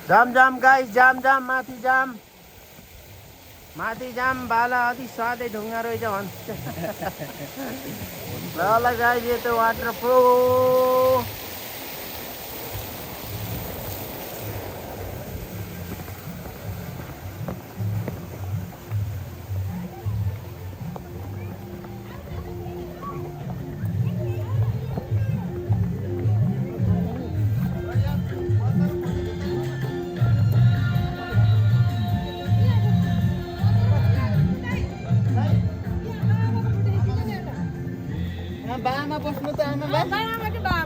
जाम guys जाम माथि जाम भाला अति स्वादै ढुङ्गा रहेछ भन्छ ल गाइस यो त वाटरप्रुफ बामा बस्नु त आमा बा